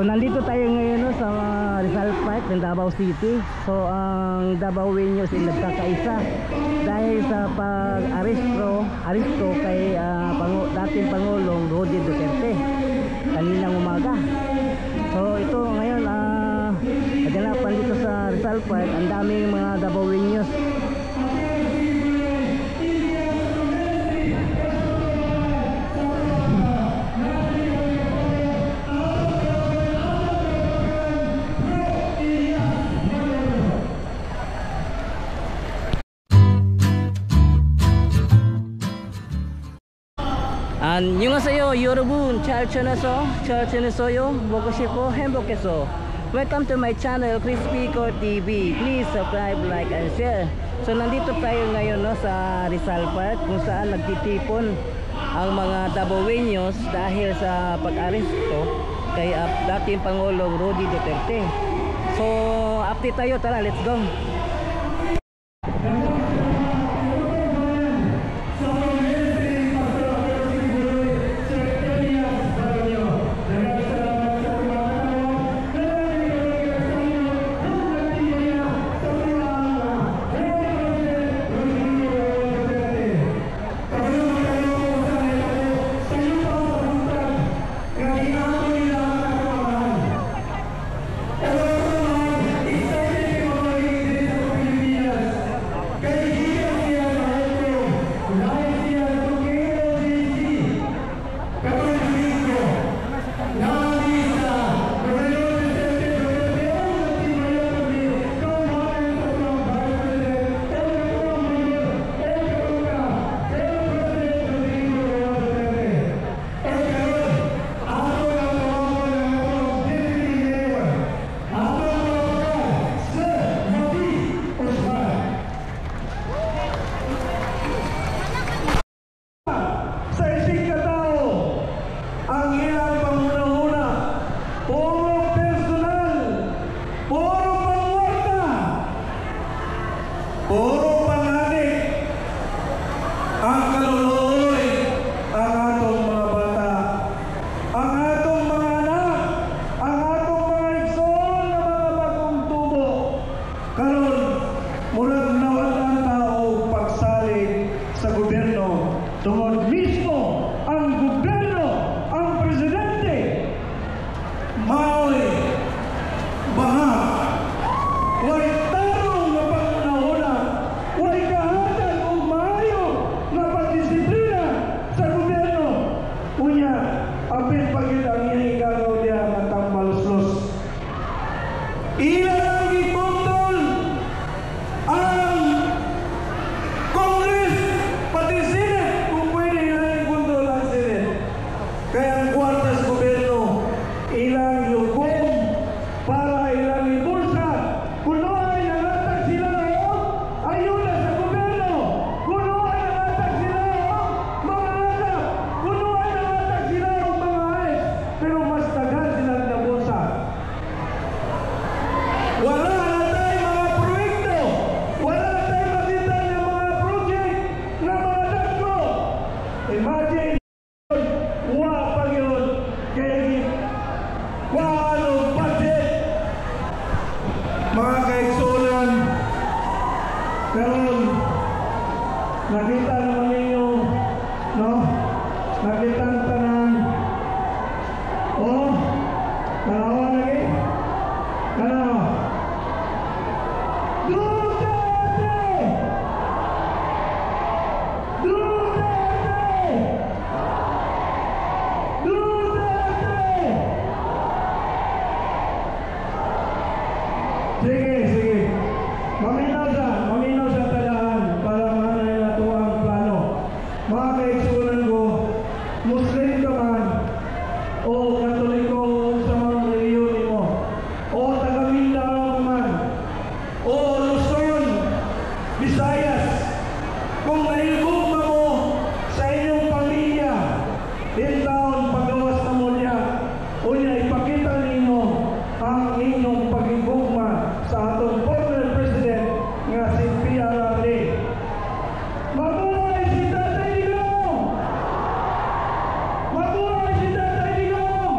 nandito tayo ngayon no, sa Rizal Park ng Davao City. So ang Davaoeños ay nagkakaisa dahil sa pag-aresto kay dating Pangulong Roddy Duterte kaninang umaga. So ito ngayon naganapan dito sa Rizal Park, ang daming mga Davaoeños. 안녕하세요 여러분, 잘 지내세요? 먹고 싶고 행복해서 welcome to my channel Crispy Core TV. Please subscribe, like and share. So nandito tayo ngayon no, sa Rizal Park kung saan nagtitipon ang mga Davaoeños dahil sa pag-aresto kay dating Pangulong Roddy Duterte. So update tayo, tara, let's go. Nakita naman ninyo, no? Nakita ang tanan. Oh, nalawa lagi. Nalawa. Duterte! Duterte! Duterte! Sige, sige. Maminaw sa tadaan para manay na ito ang plano. Mga kaigsunan ko, Muslim ka man, o Katoliko sa mga reliyon mo, o taga-Mindanao man, o Luzon, Visayas, kung nailugma mo sa inyong pamilya, in taon pagawas na mo niya, o niya ipakita ninyo ang inyong pag-igugma sa atong former president nga si PRRD. Mabuhay si Tatay Digong! Mabuhay si Tatay Digong!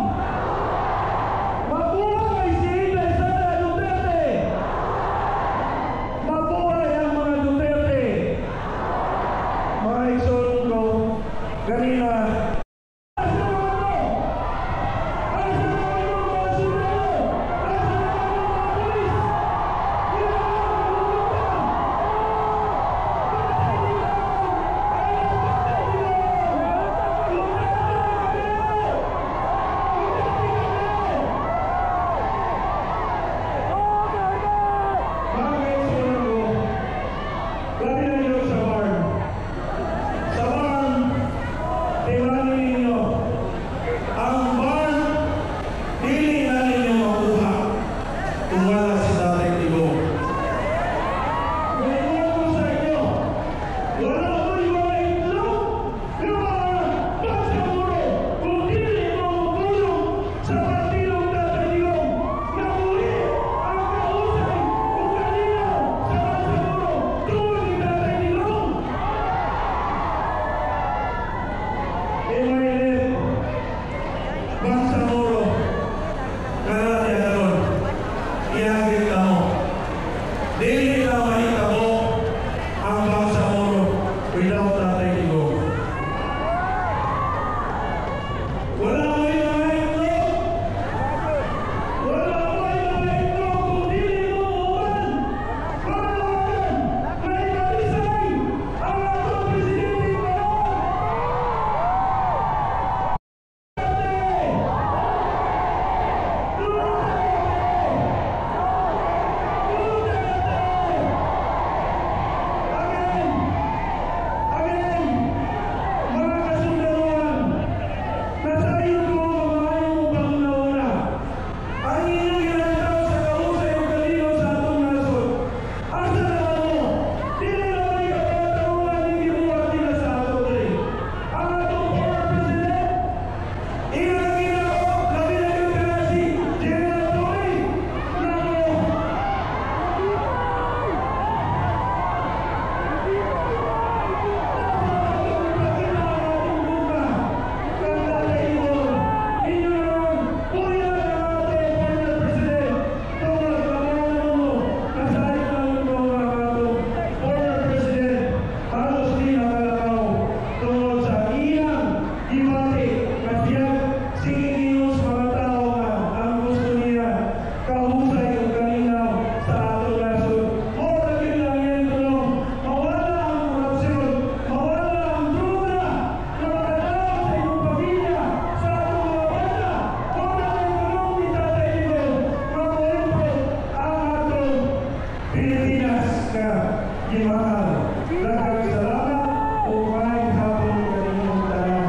Gimahal. Daghang salamat o maayong hapon kaninyong tanan.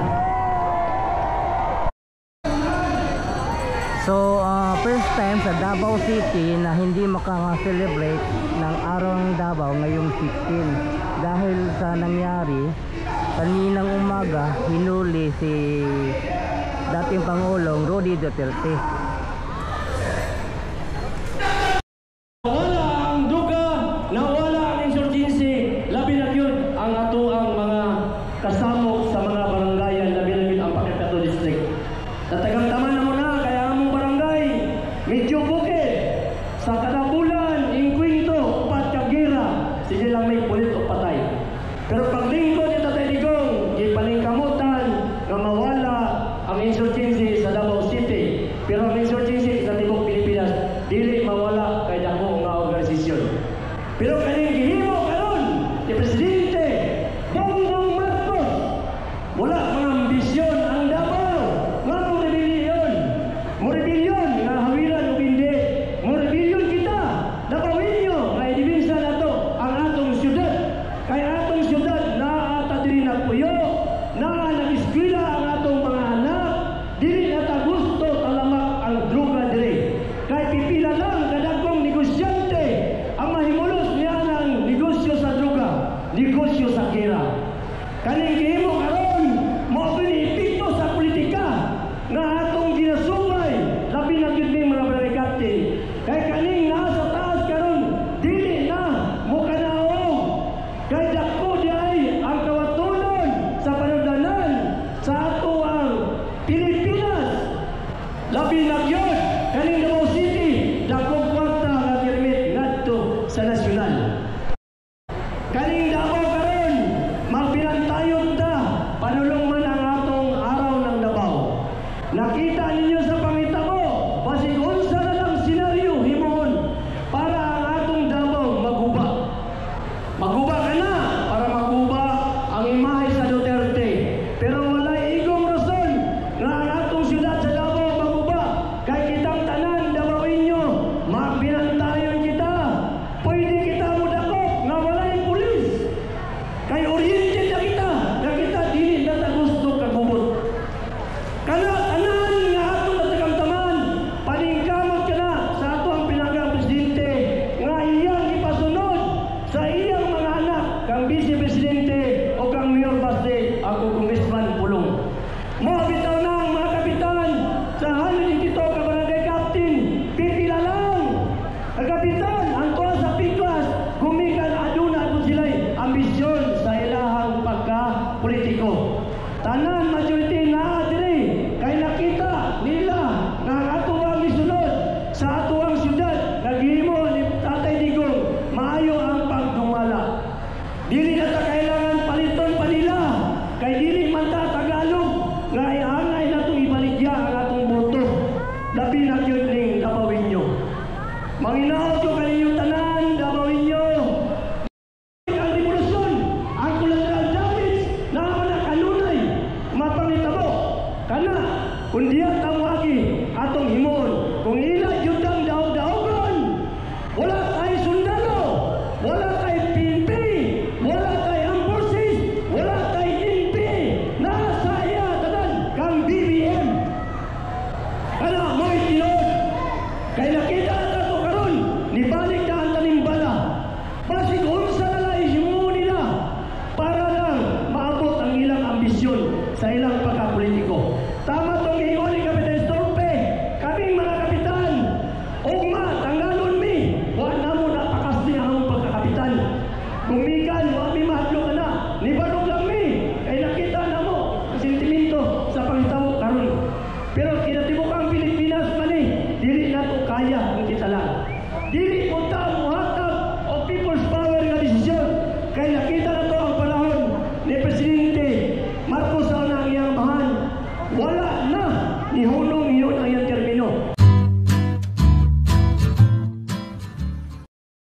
So, first time sa Davao City na hindi makaka-celebrate ng araw ng Davao ngayong 16 dahil sa nangyari kaninang umaga hinuli si dating Pangulong Roddy Duterte. Wala ang duga, nawala ang insurgency, labi na yun ang ato ang mga kasamo sa mga barangayan, labi na yun ang Pakikato District. Natagamtaman na mo na, kaya among barangay, medyo bukid, sa kada bulan, inkwento, upat kagira, sige lang may pulit o patay. Pero paglingkod ni Tatay Digong, ipalingkamutan na mawala ang insurgency sa Davao City. Pero ang insurgency sa Tibok Pilipinas, dili mawala kay dako nga organisasyon. Pero kaning gihimo karon ni Presidente Bongbong Marcos, wala mga ambisyon ang Davao. Nga mo rebellion. Mo rebellion nga hawiran o hindi. Mo rebellion kita. Napawin nyo nga idibinsa na to ang atong syudad. Kaya atong syudad naata diri na puyo, na nag-eskwela ang atong mga anak, dili na ta gusto talamak ang droga diri. Kay pipila lang kadagkong negosyante ang mahimulos niya ng negosyo sa droga, negosyo sa kira. Kaning gihimo karon mo pinipito sa politika nga atong ginasubay, labi na gyud ning mga barikate. Kay kaning nasa taas karon dili na mo kanaog. Kay dako di ay ang kawatunon sa panugdanan sa ato ang Pilipinas. Labi na gyud kaning Davao City, dakong kwarta nga permit ngadto sa nasyonal. Kaning Davao karon magpinantayog ta, panulong man ang atong araw ng Davao. Nakita ninyo sa pangitabo, basig unsa na lang senaryo himuon para ang atong Davao maguba. Maguba ka na